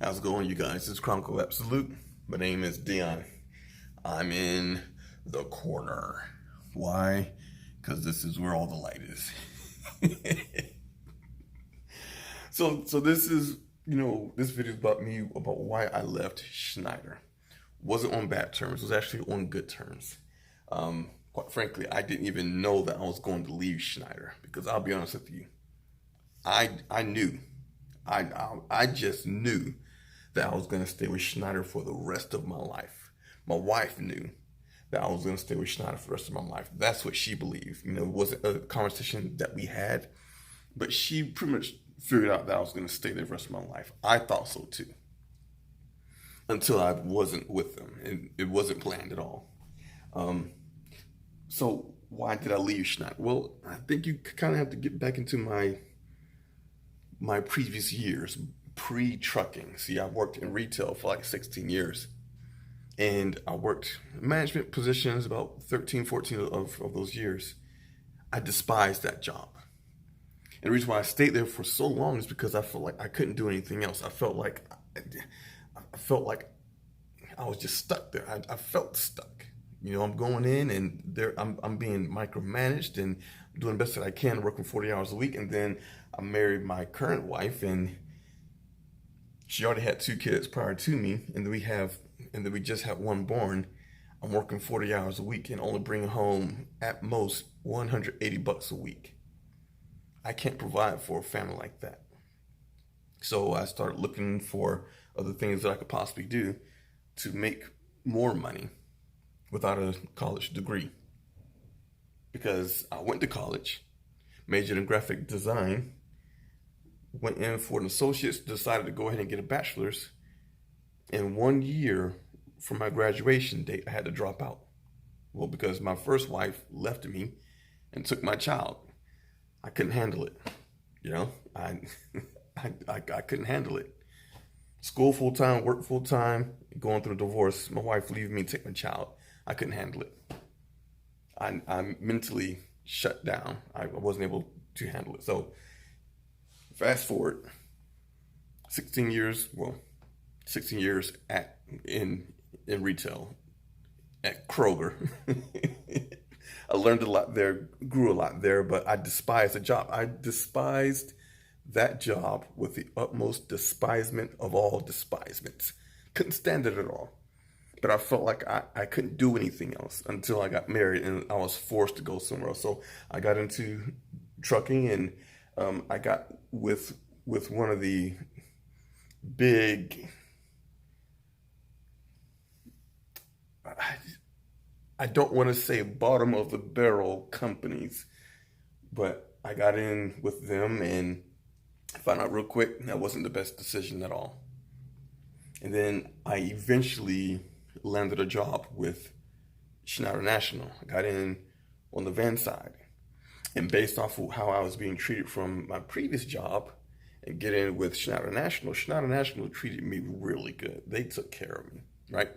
How's it going, you guys? This is Chronicle Absolute. My name is Dion. I'm in the corner. Why? Because this is where all the light is. So this is, this video is about me, about why I left Schneider. Wasn't on bad terms. It was actually on good terms. Quite frankly, I didn't even know that I was going to leave Schneider because I'll be honest with you, I knew, I just knew that I was going to stay with Schneider for the rest of my life. My wife knew that I was going to stay with Schneider for the rest of my life. That's what she believed. It wasn't a conversation that we had, but she pretty much figured out that I was going to stay there for the rest of my life. I thought so too, until I wasn't with them, and it wasn't planned at all. So why did I leave Schneider? Well, I think you kind of have to get back into my previous years, pre-trucking. See, I worked in retail for like 16 years. And I worked management positions about 13, 14 of those years. I despised that job. And the reason why I stayed there for so long is because I felt like I couldn't do anything else. I felt like I was just stuck there. I felt stuck. I'm going in and I'm being micromanaged and doing the best that I can, working 40 hours a week. And then I married my current wife, and she already had 2 kids prior to me, and then we just had one born. I'm working 40 hours a week and only bringing home at most $180 a week. I can't provide for a family like that. So I started looking for other things that I could possibly do to make more money without a college degree. Because I went to college, majored in graphic design, went in for an associate's, decided to go ahead and get a bachelor's. And 1 year from my graduation date, I had to drop out. Well, because my first wife left me and took my child. I couldn't handle it. I, I couldn't handle it. School full time, work full time, going through a divorce, my wife leaving me, take my child. I couldn't handle it. I mentally shut down. I wasn't able to handle it. So fast forward 16 years, 16 years in retail at Kroger. I learned a lot there, grew a lot there, but I despised the job. I despised that job with the utmost despisement of all despisements. Couldn't stand it at all. But I felt like I couldn't do anything else until I got married and I was forced to go somewhere else. So I got into trucking, and I got with one of the big, I don't want to say bottom of the barrel companies, but I got in with them and found out real quick that wasn't the best decision at all. And then I eventually landed a job with Schneider National. I got in on the van side. And based off of how I was being treated from my previous job and get in with Schneider National treated me really good. They took care of me, right?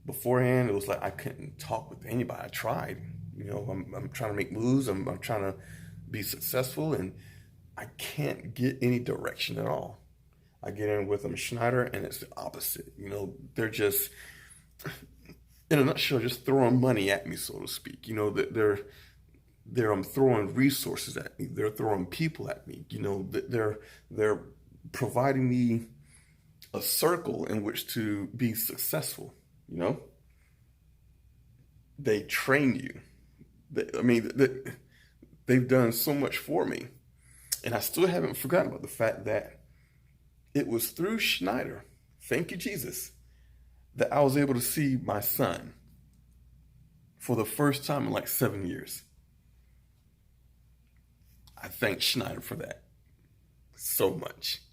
Beforehand, it was like I couldn't talk with anybody. I tried. I'm trying to make moves. I'm trying to be successful, and I can't get any direction at all. I get in with them, Schneider, and it's the opposite. They're just, in a nutshell, just throwing money at me, so to speak. They're throwing resources at me. They're throwing people at me. They're providing me a circle in which to be successful. They train you. They've done so much for me, and I still haven't forgotten about the fact that it was through Schneider, thank you Jesus, that I was able to see my son for the first time in like 7 years. I thank Schneider for that so much.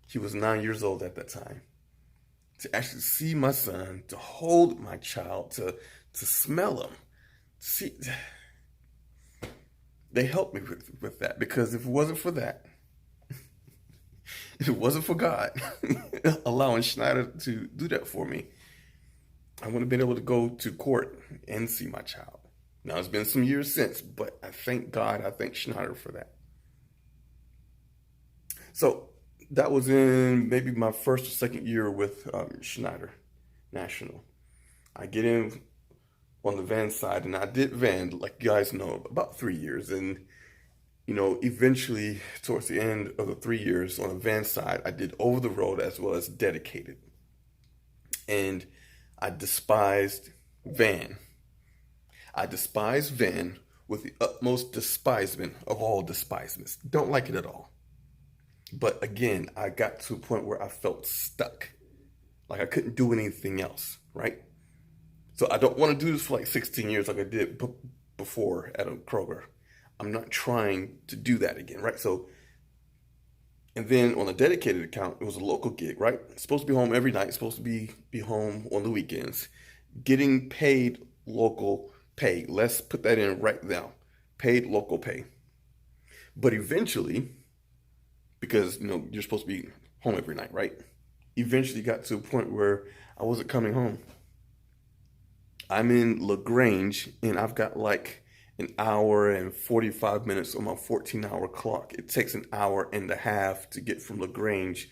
He was 9 years old at that time. To actually see my son, to hold my child, to smell him, see, they helped me with that, because if it wasn't for that, if it wasn't for God allowing Schneider to do that for me, I wouldn't have been able to go to court and see my child. Now, it's been some years since, but I thank God, I thank Schneider for that. So That was in maybe my first or second year with Schneider National. I get in on the van side, and I did van, like you guys know, about 3 years. And, eventually, towards the end of the 3 years on the van side, I did over the road as well as dedicated. And I despised van. I despised van with the utmost despisement of all despisements. Don't like it at all. But again, I got to a point where I felt stuck. Like I couldn't do anything else, right? So I don't want to do this for like 16 years like I did before at a Kroger. I'm not trying to do that again, right? So, and then on a dedicated account, it was a local gig, right? Supposed to be home every night, supposed to be home on the weekends, getting paid local pay. Let's put that in right now. Paid local pay. But eventually, because you're supposed to be home every night, right? Eventually got to a point where I wasn't coming home. I'm in LaGrange and I've got like an hour and 45 minutes on my 14-hour clock. It takes an hour and a half to get from LaGrange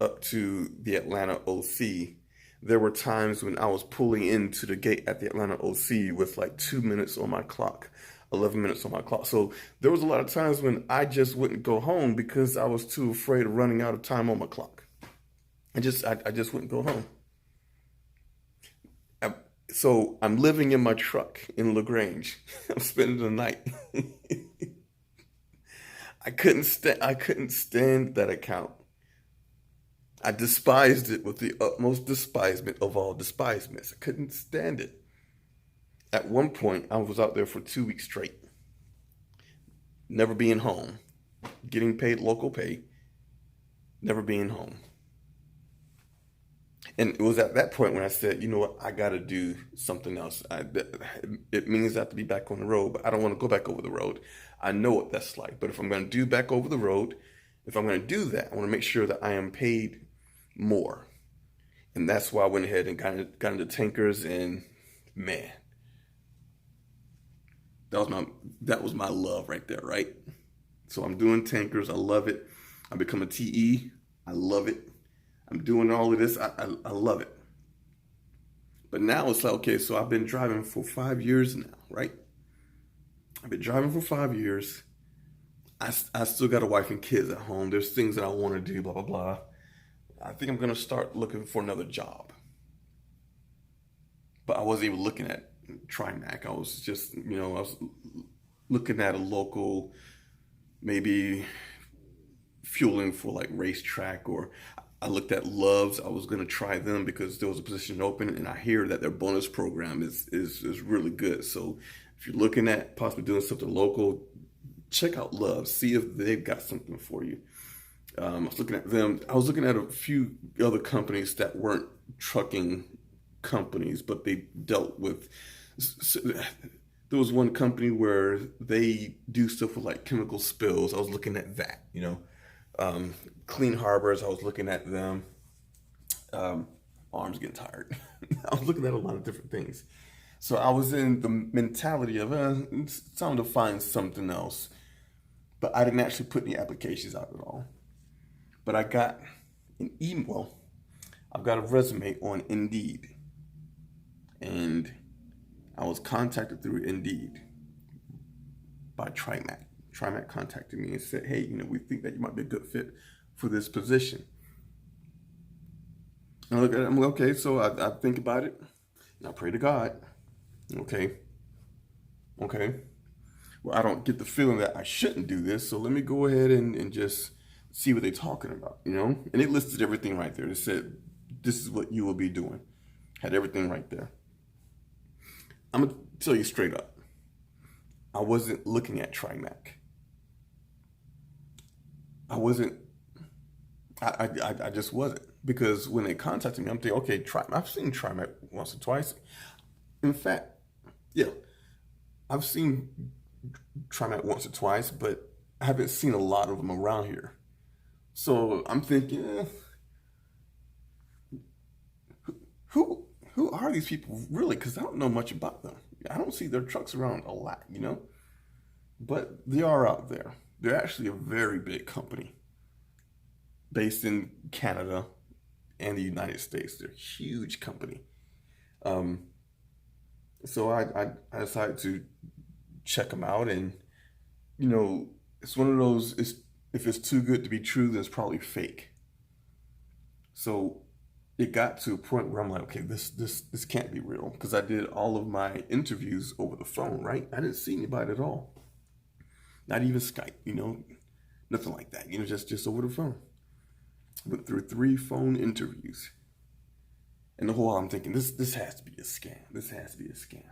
up to the Atlanta OC. There were times when I was pulling into the gate at the Atlanta OC with like 2 minutes on my clock, 11 minutes on my clock. So there was a lot of times when I just wouldn't go home because I was too afraid of running out of time on my clock. I just wouldn't go home. So I'm living in my truck in LaGrange. I'm spending the night. I couldn't stand that account. I despised it with the utmost despisement of all despisements. I couldn't stand it. At one point, I was out there for 2 weeks straight, never being home, getting paid local pay, never being home. And it was at that point when I said, you know what, I got to do something else. It means I have to be back on the road, but I don't want to go back over the road. I know what that's like. But if I'm going to do back over the road, if I'm going to do that, I want to make sure that I am paid more. And that's why I went ahead and got into tankers. And man, that was my love right there, right? So I'm doing tankers. I love it. I become a TE. I love it. I'm doing all of this. I love it. But now it's like, okay, so I've been driving for 5 years now, right? I've been driving for 5 years. I still got a wife and kids at home. There's things that I want to do, blah, blah, blah. I think I'm going to start looking for another job. But I wasn't even looking at TriMac. I was just, I was looking at a local, maybe fueling for like racetrack, or I looked at Love's. I was going to try them because there was a position open, and I hear that their bonus program is really good. So if you're looking at possibly doing something local, check out Love's. See if they've got something for you. I was looking at them. I was looking at a few other companies that weren't trucking companies, but they dealt with. There was one company where they do stuff with like chemical spills. I was looking at that, Clean Harbors, I was looking at them. Arms getting tired. I was looking at a lot of different things. So I was in the mentality of, it's time to find something else. But I didn't actually put any applications out at all. But I got an email. I've got a resume on Indeed. And I was contacted through Indeed by TriMac. TriMac contacted me and said, hey, we think that you might be a good fit for this position. And I look at it, I'm like, okay, so I think about it, and I pray to God. Okay. Well, I don't get the feeling that I shouldn't do this, so let me go ahead and just see what they're talking about, And it listed everything right there. It said, this is what you will be doing. Had everything right there. I'm going to tell you straight up. I wasn't looking at TriMac. I just wasn't. Because when they contacted me, I'm thinking, okay, I've seen TriMac once or twice. In fact, yeah, I've seen TriMac once or twice, but I haven't seen a lot of them around here. So I'm thinking, who are these people really? Because I don't know much about them. I don't see their trucks around a lot, But they are out there. They're actually a very big company. based in Canada and the United States. They're a huge company. Um, so I decided to check them out, and it's one of those. If it's too good to be true, then it's probably fake. So it got to a point where I'm like, okay, this can't be real, because I did all of my interviews over the phone, right? I didn't see anybody at all, not even Skype, nothing like that, just over the phone. Went through 3 phone interviews, and the whole while I'm thinking, this has to be a scam. This has to be a scam.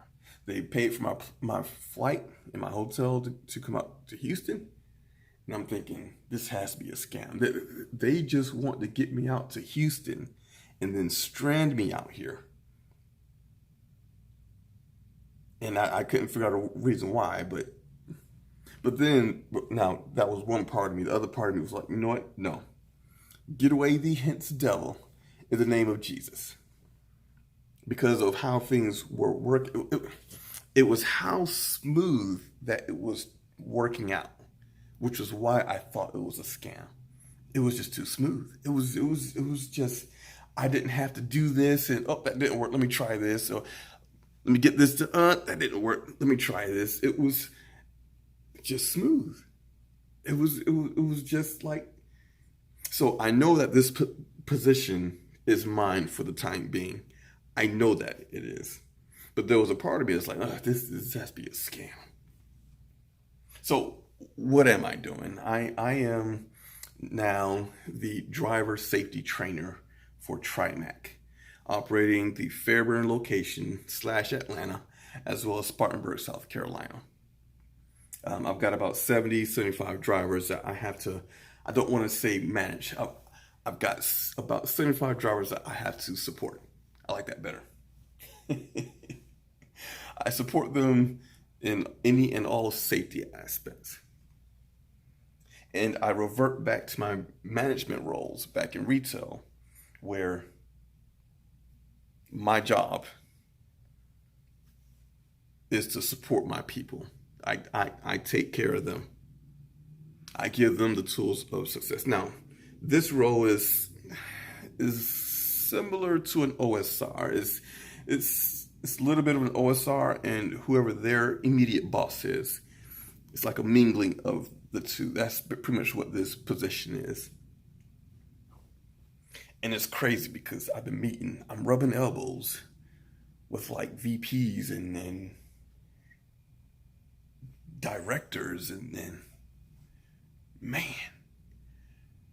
They paid for my flight and my hotel to come out to Houston. And I'm thinking, this has to be a scam. They just want to get me out to Houston and then strand me out here. And I couldn't figure out a reason why, but then, now that was one part of me. The other part of me was like, you know what? No. Get away thee hence, devil, in the name of Jesus. Because of how things were working. It was how smooth that it was working out, which was why I thought it was a scam. It was just too smooth. It was just, I didn't have to do this, and that didn't work. Let me try this. Or let me get this to that didn't work. Let me try this. It was just smooth. It was just like, so I know that this position is mine for the time being. I know that it is. But there was a part of me that's like, this has to be a scam. So what am I doing? I am now the driver safety trainer for TriMac, operating the Fairburn location / Atlanta, as well as Spartanburg, South Carolina. I've got about 75 drivers that I have to, I don't want to say manage. I've got about 75 drivers that I have to support. I like that better. I support them in any and all safety aspects. And I revert back to my management roles back in retail, where my job is to support my people. I take care of them. I give them the tools of success. Now, this role is similar to an OSR. It's a little bit of an OSR and whoever their immediate boss is. It's like a mingling of the two. That's pretty much what this position is. And it's crazy because I'm rubbing elbows with like VPs and directors and man,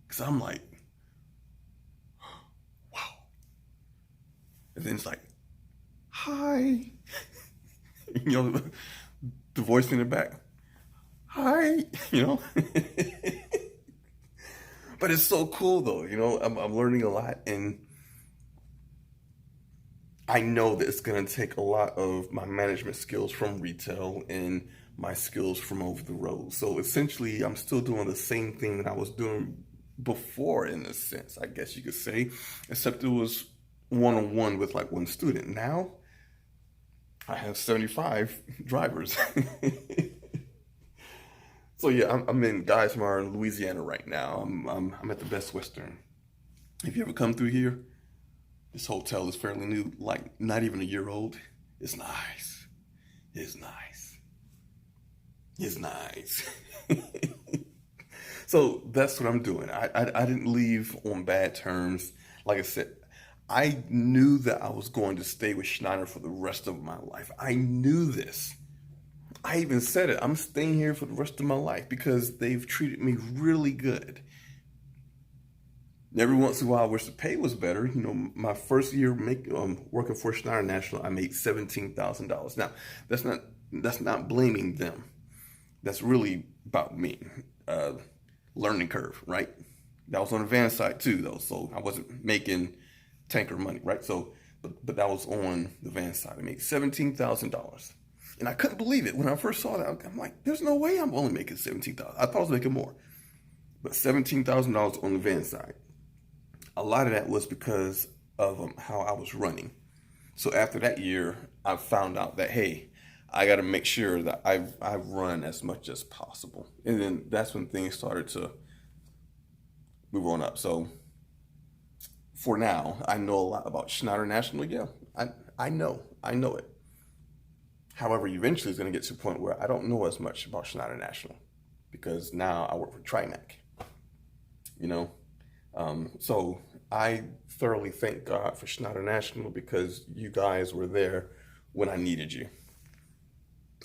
because I'm like, wow. And then it's like, hi, the voice in the back, hi, But it's so cool though, I'm learning a lot, and I know that it's going to take a lot of my management skills from retail and my skills from over the road. So essentially, I'm still doing the same thing that I was doing before, in a sense, I guess you could say, except it was one-on-one with like one student. Now, I have 75 drivers. So yeah, I'm in Geismar, Louisiana right now. I'm at the Best Western. If you ever come through here, this hotel is fairly new, like not even a year old. It's nice. It's nice. It's nice. So that's what I'm doing. I didn't leave on bad terms. Like I said, I knew that I was going to stay with Schneider for the rest of my life. I knew this. I even said it. I'm staying here for the rest of my life because they've treated me really good. Every once in a while, I wish the pay was better. My first year working for Schneider National, I made $17,000. Now, that's not blaming them. That's really about me. Learning curve, right? That was on the van side too, though. So I wasn't making tanker money, right? So, but that was on the van side. I made $17,000, and I couldn't believe it when I first saw that. I'm like, "There's no way I'm only making $17,000. I thought I was making more, but $17,000 on the van side." A lot of that was because of how I was running. So after that year, I found out that, hey, I got to make sure that I run as much as possible. And then that's when things started to move on up. So for now, I know a lot about Schneider National. Yeah, I know it. However, eventually it's going to get to a point where I don't know as much about Schneider National because now I work for TriMac, you know? So I thoroughly thank God for Schneider National because you guys were there when I needed you.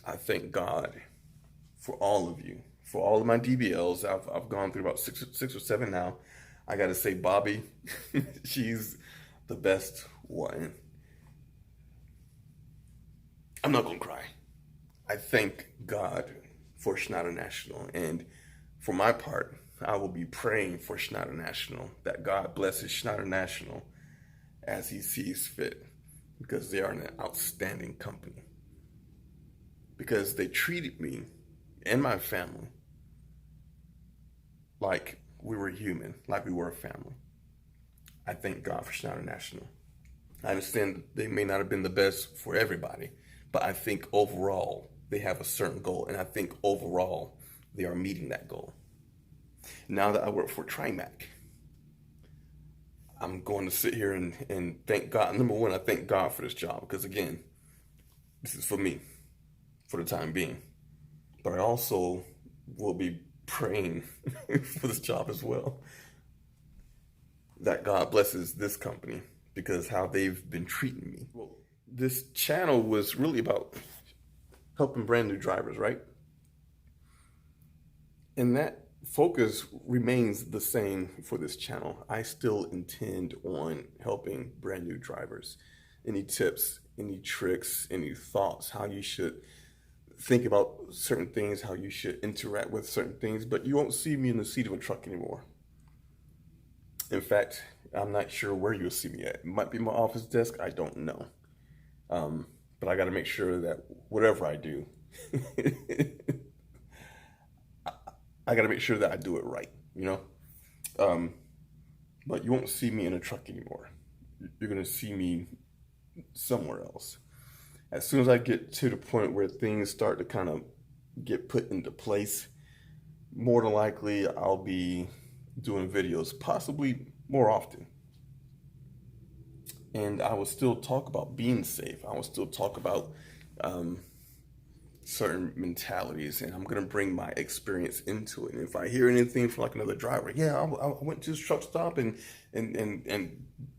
I thank God for all of you, for all of my DBLs. I've gone through about six or seven now. I got to say, Bobby, she's the best one. I'm not going to cry. I thank God for Schneider National. And for my part, I will be praying for Schneider National, that God blesses Schneider National as he sees fit, because they are an outstanding company. Because they treated me and my family like we were human, like we were a family. I thank God for Schneider National. I understand they may not have been the best for everybody, but I think overall they have a certain goal, and I think overall they are meeting that goal. Now that I work for TriMac, I'm going to sit here and thank God. Number one, I thank God for this job because, again, this is for me for the time being. But I also will be praying for this job as well, that God blesses this company because how they've been treating me. Well, this channel was really about helping brand new drivers, right? And that focus remains the same for this channel. I still intend on helping brand new drivers. Any tips, any tricks, any thoughts, how you should think about certain things, how you should interact with certain things, but you won't see me in the seat of a truck anymore. In fact, I'm not sure where you'll see me at. It might be my office desk, I don't know. But I got to make sure that whatever I do, I got to make sure that I do it right, you know? But you won't see me in a truck anymore. You're going to see me somewhere else. As soon as I get to the point where things start to kind of get put into place, more than likely I'll be doing videos, possibly more often. And I will still talk about being safe. I will still talk about certain mentalities, and I'm going to bring my experience into it. And if I hear anything from like another driver, yeah, I went to this truck stop and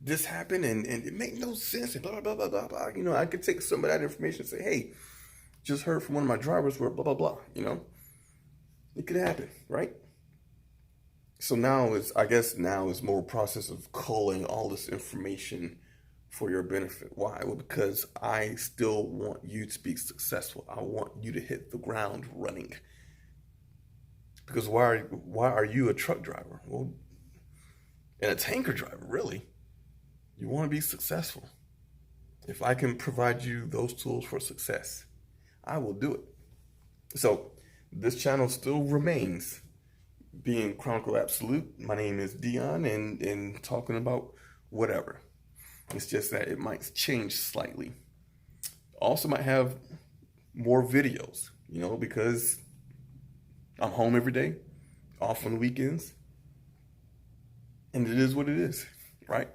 this happened and it made no sense and blah, blah, blah, blah, blah. You know, I could take some of that information and say, hey, just heard from one of my drivers where blah, blah, blah, you know, it could happen, right? So now I guess more a process of culling all this information for your benefit. Why? Well, because I still want you to be successful. I want you to hit the ground running. Because why are you a truck driver? Well, and a tanker driver, really. You want to be successful. If I can provide you those tools for success, I will do it. So this channel still remains being Chronicle Absolute. My name is Dion, and talking about whatever. It's just that it might change slightly. Also might have more videos, you know, because I'm home every day, off on the weekends, and it is what it is, right?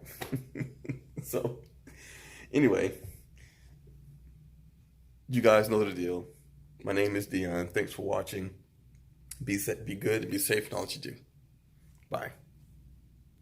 So anyway, you guys know the deal. My name is Dion. Thanks for watching. Be good and be safe in all that you do. Bye.